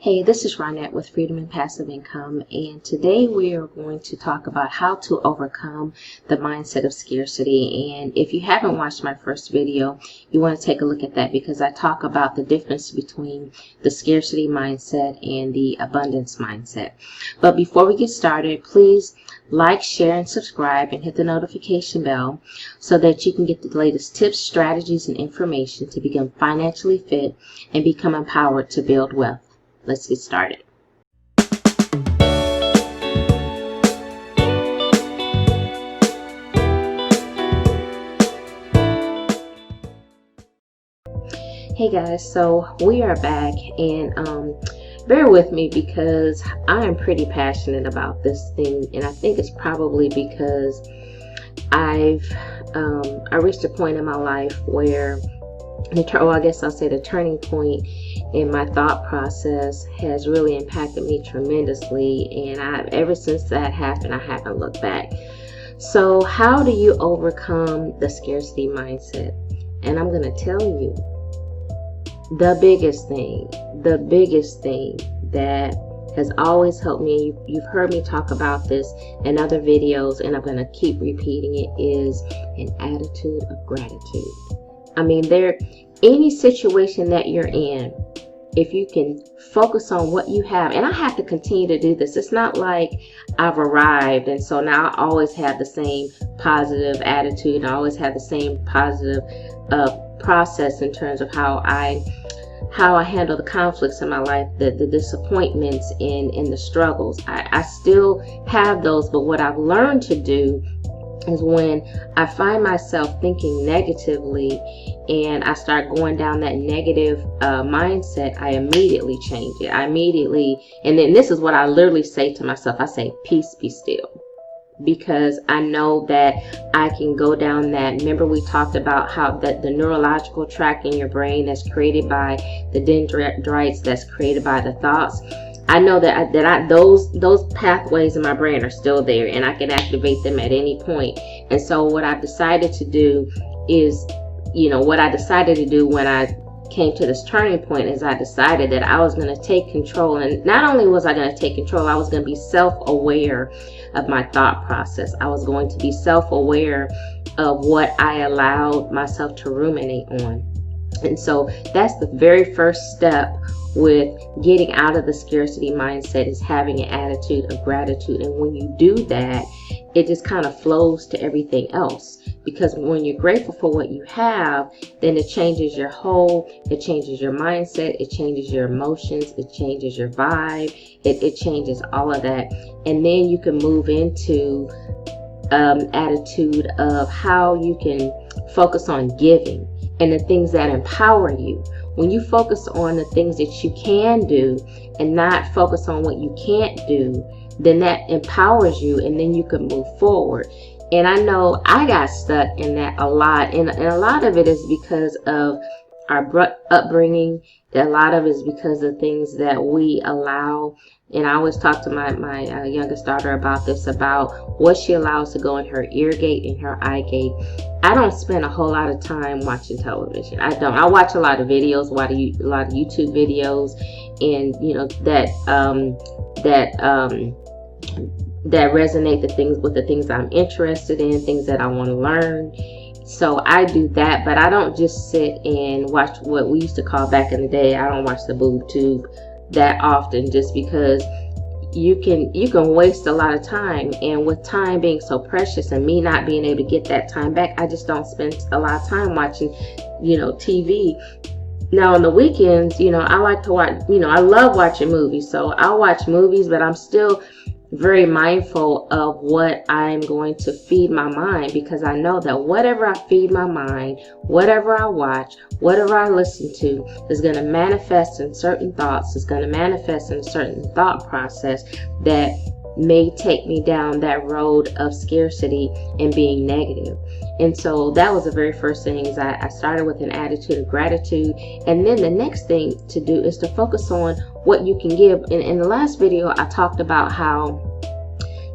Hey, this is Ronette with Freedom and Passive Income, and today we are going to talk about how to overcome the mindset of scarcity. And if you haven't watched my first video, you want to take a look at that because I talk about the difference between the scarcity mindset and the abundance mindset. But before we get started, please like, share, and subscribe, and hit the notification bell so that you can get the latest tips, strategies, and information to become financially fit and become empowered to build wealth. Let's get started. Hey guys, so we are back, and bear with me because I am pretty passionate about this thing, and I think it's probably because I reached a point in my life where I guess I'll say the turning point in my thought process has really impacted me tremendously, and ever since that happened, I haven't looked back. So how do you overcome the scarcity mindset? And I'm going to tell you the biggest thing that has always helped me. You've heard me talk about this in other videos, and I'm going to keep repeating it, is an attitude of gratitude. I mean, any situation that you're in, if you can focus on what you have, and I have to continue to do this. It's not like I've arrived and so now I always have the same positive attitude. I always have the same positive process in terms of how I handle the conflicts in my life, the disappointments and the struggles. I still have those, but what I've learned to do is when I find myself thinking negatively and I start going down that negative mindset, I immediately change it. And then this is what I literally say to myself. I say, peace, be still. Because I know that I can go down that. Remember, we talked about how that the neurological tract in your brain that's created by the dendrites, that's created by the thoughts. I know that those pathways in my brain are still there, and I can activate them at any point. And so what I've decided to do is, what I decided to do when I came to this turning point is I decided that I was going to take control. And not only was I going to take control, I was going to be self-aware of my thought process. I was going to be self-aware of what I allowed myself to ruminate on. And so that's the very first step with getting out of the scarcity mindset, is having an attitude of gratitude. And when you do that, it just kind of flows to everything else. Because when you're grateful for what you have, then it changes your it changes your mindset, it changes your emotions, it changes your vibe, it changes all of that. And then you can move into attitude of how you can focus on giving and the things that empower you. When you focus on the things that you can do and not focus on what you can't do, then that empowers you, and then you can move forward. And I know I got stuck in that a lot, and a lot of it is because of our upbringing. A lot of it is because of things that we allow. And I always talk to my youngest daughter about this, about what she allows to go in her ear gate and her eye gate. I don't spend a whole lot of time watching television. I don't. I watch a lot of videos, a lot of YouTube videos, and that resonate with the things I'm interested in, things that I want to learn. So I do that, but I don't just sit and watch what we used to call back in the day. I don't watch the boob tube that often, just because you can waste a lot of time. And with time being so precious and me not being able to get that time back, I just don't spend a lot of time watching TV. Now on the weekends, I like to watch, I love watching movies, so I'll watch movies, but I'm still very mindful of what I'm going to feed my mind, because I know that whatever I feed my mind, whatever I watch, whatever I listen to, is going to manifest in certain thoughts, is going to manifest in a certain thought process that may take me down that road of scarcity and being negative. And so that was the very first thing, is I started with an attitude of gratitude. And then the next thing to do is to focus on what you can give. In the last video, I talked about how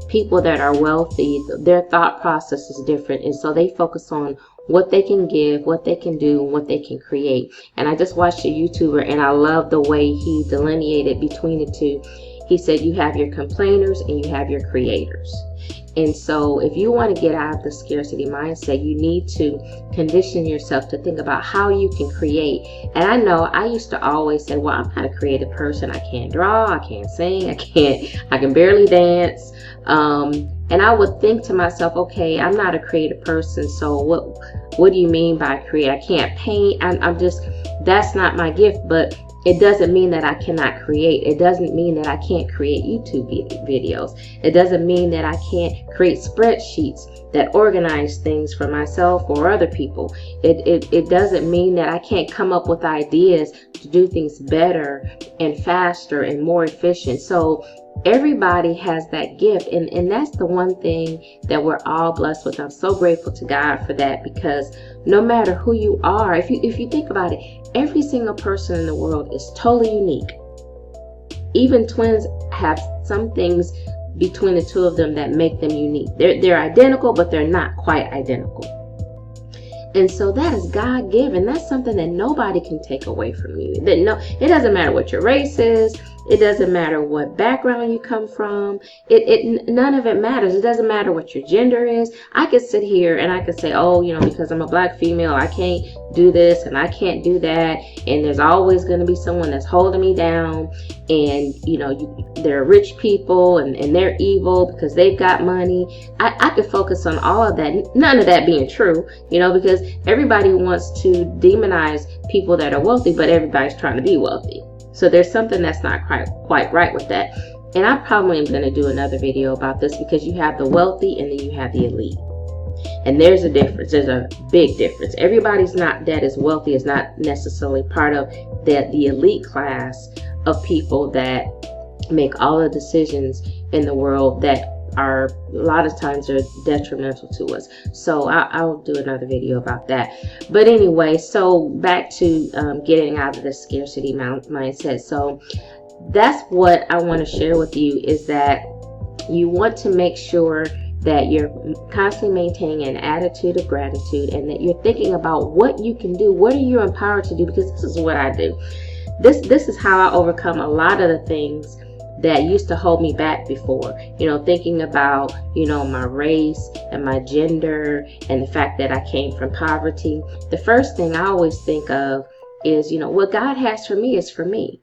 people that are wealthy, their thought process is different. And so they focus on what they can give, what they can do, and what they can create. And I just watched a YouTuber, and I love the way he delineated between the two. He said you have your complainers and you have your creators. And so if you want to get out of the scarcity mindset, you need to condition yourself to think about how you can create. And I know I used to always say, well, I'm not a creative person. I can't draw, I can't sing, I can barely dance. And I would think to myself, okay, I'm not a creative person, so what do you mean by create? I can't paint. I'm just, that's not my gift. But it doesn't mean that I cannot create. It doesn't mean that I can't create YouTube videos. It doesn't mean that I can't create spreadsheets that organize things for myself or other people. It doesn't mean that I can't come up with ideas to do things better and faster and more efficient. So everybody has that gift, and that's the one thing that we're all blessed with. I'm so grateful to God for that, because no matter who you are, if you think about it, every single person in the world is totally unique. Even twins have some things between the two of them that make them unique. They're identical, but they're not quite identical. And so that is God-given. That's something that nobody can take away from you. It doesn't matter what your race is. It doesn't matter what background you come from. None of it matters. It doesn't matter what your gender is. I could sit here and I could say, oh, because I'm a black female, I can't do this and I can't do that. And there's always going to be someone that's holding me down. And, they're rich people and they're evil because they've got money. I could focus on all of that. None of that being true, because everybody wants to demonize people that are wealthy, but everybody's trying to be wealthy. So there's something that's not quite right with that. And I probably am going to do another video about this, because you have the wealthy and then you have the elite. And there's a difference. There's a big difference. Everybody's not that is wealthy is not necessarily part of the elite class of people that make all the decisions in the world that are a lot of times are detrimental to us. So I'll do another video about that. But anyway, so back to getting out of the scarcity mindset. So that's what I want to share with you, is that you want to make sure that you're constantly maintaining an attitude of gratitude, and that you're thinking about what you can do. What are you empowered to do? Because this is what I do. This is how I overcome a lot of the things that used to hold me back before. Thinking about, my race and my gender and the fact that I came from poverty. The first thing I always think of is, what God has for me is for me.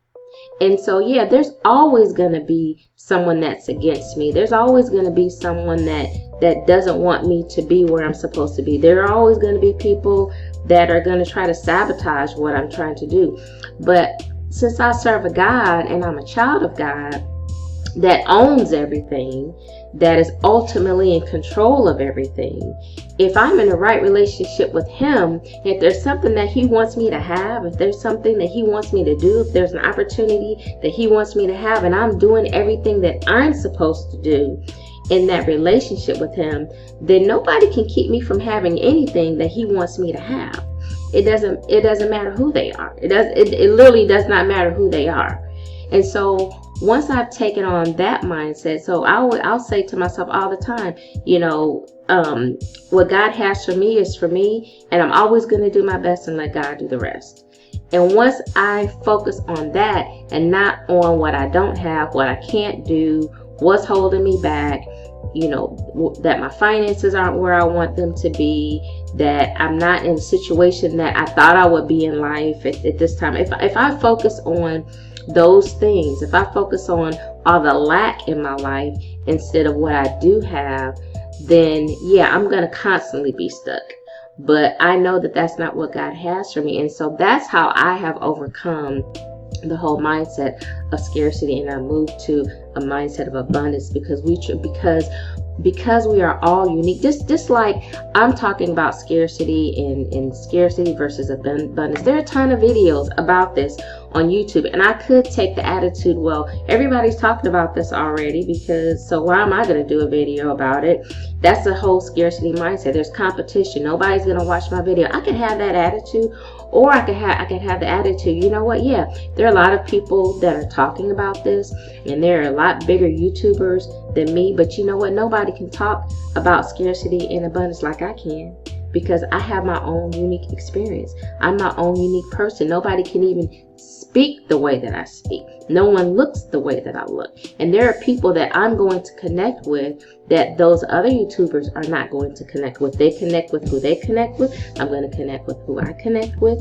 And so, yeah, there's always going to be someone that's against me. There's always going to be someone that doesn't want me to be where I'm supposed to be. There are always going to be people that are going to try to sabotage what I'm trying to do. But since I serve a God and I'm a child of God that owns everything, that is ultimately in control of everything, if I'm in the right relationship with Him, if there's something that He wants me to have, if there's something that He wants me to do, if there's an opportunity that He wants me to have, and I'm doing everything that I'm supposed to do in that relationship with Him, then nobody can keep me from having anything that He wants me to have. It doesn't matter who they are. It literally does not matter who they are. And so once I've taken on that mindset, so I'll say to myself all the time, what God has for me is for me, and I'm always going to do my best and let God do the rest. And once I focus on that and not on what I don't have, what I can't do, what's holding me back, that my finances aren't where I want them to be, that I'm not in a situation that I thought I would be in life at this time. If I focus on those things, if I focus on all the lack in my life instead of what I do have, then yeah, I'm going to constantly be stuck. But I know that that's not what God has for me. And so that's how I have overcome the whole mindset of scarcity, and I moved to a mindset of abundance, because we are all unique. Just like I'm talking about scarcity and scarcity versus abundance. There are a ton of videos about this on YouTube, and I could take the attitude, well, everybody's talking about this already, so why am I going to do a video about it? That's the whole scarcity mindset. There's competition. Nobody's going to watch my video. I could have that attitude, or I could have the attitude, you know what? Yeah, there are a lot of people that are talking about this, and there are a lot bigger YouTubers than me, but you know what? Nobody can talk about scarcity and abundance like I can. because I have my own unique experience. I'm my own unique person. Nobody can even speak the way that I speak. No one looks the way that I look. And there are people that I'm going to connect with that those other YouTubers are not going to connect with. They connect with who they connect with. I'm going to connect with who I connect with.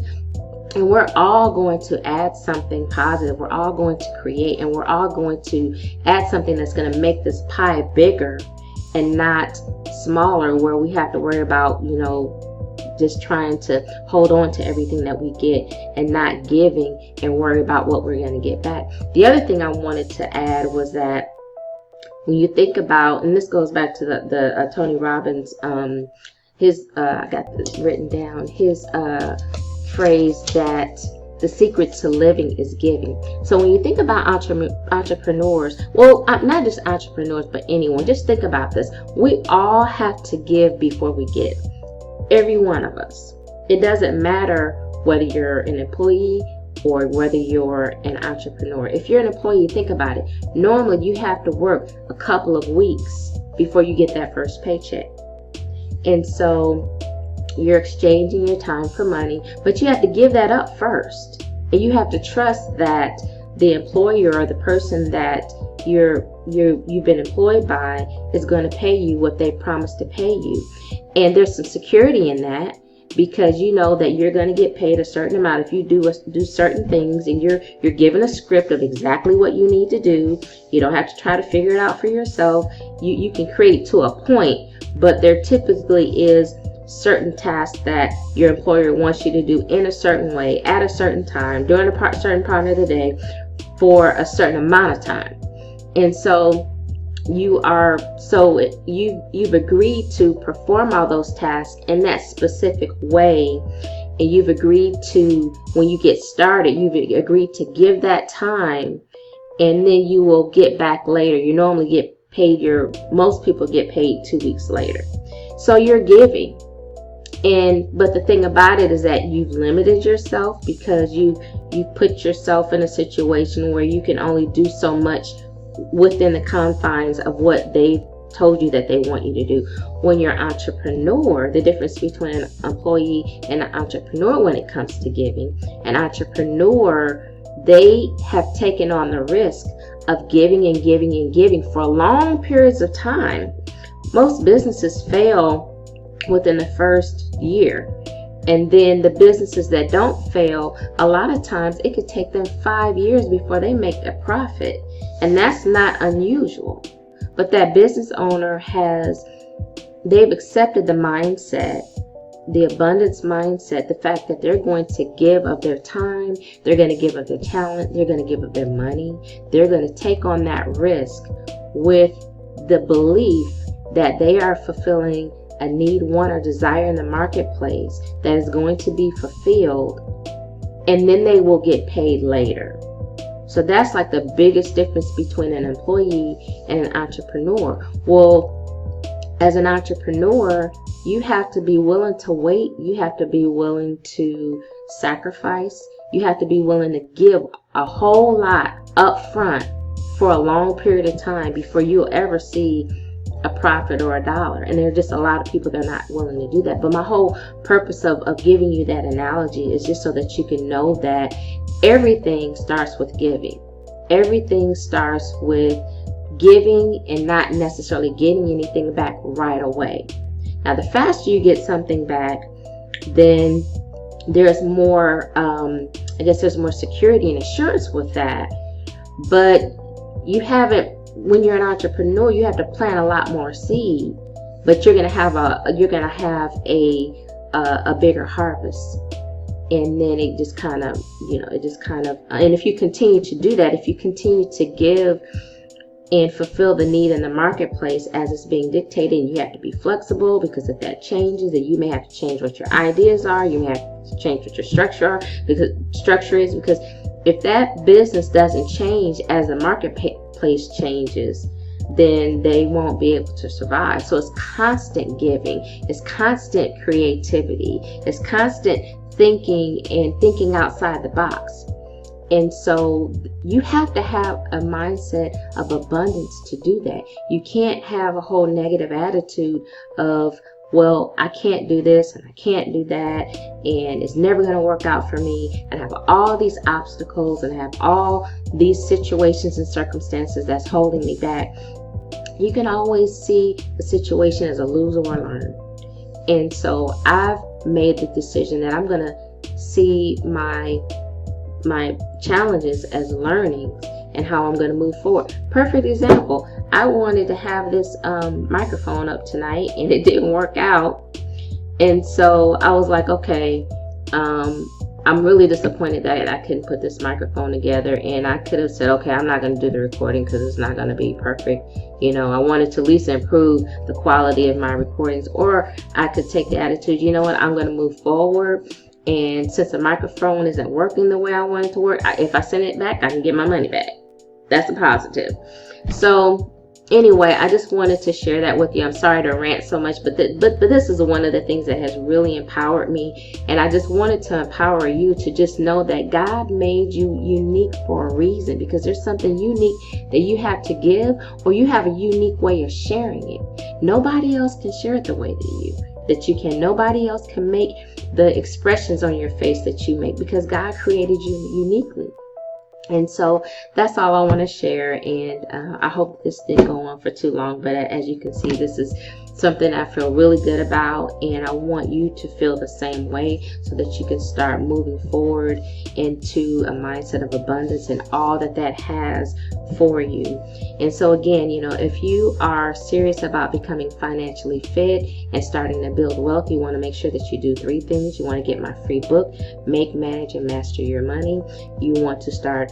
And we're all going to add something positive. We're all going to create, and we're all going to add something that's going to make this pie bigger and not smaller, where we have to worry about, just trying to hold on to everything that we get and not giving and worry about what we're going to get back. The other thing I wanted to add was that when you think about, and this goes back to the Tony Robbins, I got this written down, his phrase that the secret to living is giving. So when you think about entrepreneurs, well, not just entrepreneurs, but anyone, just think about this. We all have to give before we get. Every one of us. It doesn't matter whether you're an employee or whether you're an entrepreneur. If you're an employee, think about it. Normally, you have to work a couple of weeks before you get that first paycheck. And so you're exchanging your time for money, but you have to give that up first. And you have to trust that the employer or the person that you've been employed by is going to pay you what they promised to pay you. And there's some security in that, because you know that you're going to get paid a certain amount if you do certain things, and you're given a script of exactly what you need to do. You don't have to try to figure it out for yourself. You can create to a point, but there typically is certain tasks that your employer wants you to do in a certain way, at a certain time, during a certain part of the day, for a certain amount of time. And so you've agreed to perform all those tasks in that specific way, and you've agreed to, when you get started, you've agreed to give that time, and then you will get back later. You normally get paid, most people get paid 2 weeks later. So you're giving. But the thing about it is that you've limited yourself, because you put yourself in a situation where you can only do so much within the confines of what they've told you that they want you to do. When you're an entrepreneur, the difference between an employee and an entrepreneur when it comes to giving, an entrepreneur, they have taken on the risk of giving and giving and giving for long periods of time. Most businesses fail within the first year. And then the businesses that don't fail, a lot of times it could take them 5 years before they make a profit. And that's not unusual. But that business owner they've accepted the mindset, the abundance mindset, the fact that they're going to give of their time, they're going to give of their talent, they're going to give of their money, they're going to take on that risk with the belief that they are fulfilling a need, want, or desire in the marketplace that is going to be fulfilled, and then they will get paid later. So that's like the biggest difference between an employee and an entrepreneur. Well, as an entrepreneur, you have to be willing to wait. You have to be willing to sacrifice. You have to be willing to give a whole lot up front for a long period of time before you'll ever see a profit or a dollar. And there are just a lot of people that are not willing to do that. But my whole purpose of giving you that analogy is just so that you can know that everything starts with giving. Everything starts with giving and not necessarily getting anything back right away. Now, the faster you get something back, then there's more, there's more security and assurance with that. But when you're an entrepreneur, you have to plant a lot more seed, but you're gonna have a bigger harvest. And then it just kind of, and if you continue to do that, if you continue to give and fulfill the need in the marketplace as it's being dictated, and you have to be flexible, because if that changes, then you may have to change what your ideas are, you may have to change what your structure is, because if that business doesn't change as the marketplace changes, then they won't be able to survive. So it's constant giving, it's constant creativity, it's constant thinking and thinking outside the box. And so you have to have a mindset of abundance to do that. You can't have a whole negative attitude of, well, I can't do this and I can't do that, and it's never going to work out for me, and I have all these obstacles and I have all these situations and circumstances that's holding me back, you can always see the situation as a lose or learn. And so I've made the decision that I'm going to see my challenges as learnings and how I'm going to move forward. Perfect example. I wanted to have this microphone up tonight and it didn't work out. And so I was like, okay, I'm really disappointed that I couldn't put this microphone together. And I could have said, okay, I'm not going to do the recording because it's not going to be perfect. You know, I wanted to at least improve the quality of my recordings. Or I could take the attitude, you know what, I'm going to move forward. And since the microphone isn't working the way I want it to work, if I send it back, I can get my money back. That's a positive. So anyway, I just wanted to share that with you. I'm sorry to rant so much, but this is one of the things that has really empowered me. And I just wanted to empower you to just know that God made you unique for a reason, because there's something unique that you have to give, or you have a unique way of sharing it. Nobody else can share it the way that you can. Nobody else can make the expressions on your face that you make, because God created you uniquely. And so that's all I want to share. And I hope this didn't go on for too long. But as you can see, this is something I feel really good about. And I want you to feel the same way so that you can start moving forward into a mindset of abundance and all that has for you. And so again, you know, if you are serious about becoming financially fit and starting to build wealth, you want to make sure that you do 3 things. You want to get my free book, Make, Manage, and Master Your Money. You want to start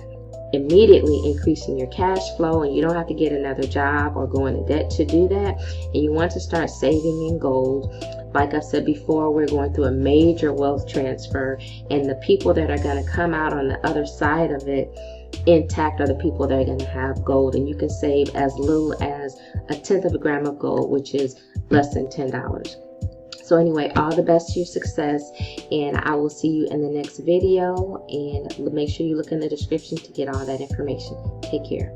immediately increasing your cash flow, and you don't have to get another job or go into debt to do that. And you want to start saving in gold. Like I said before, we're going through a major wealth transfer, and the people that are going to come out on the other side of it intact are the people that are going to have gold. And you can save as little as 1/10 of a gram of gold, which is less than $10. So anyway, all the best to your success, and I will see you in the next video. And make sure you look in the description to get all that information. Take care.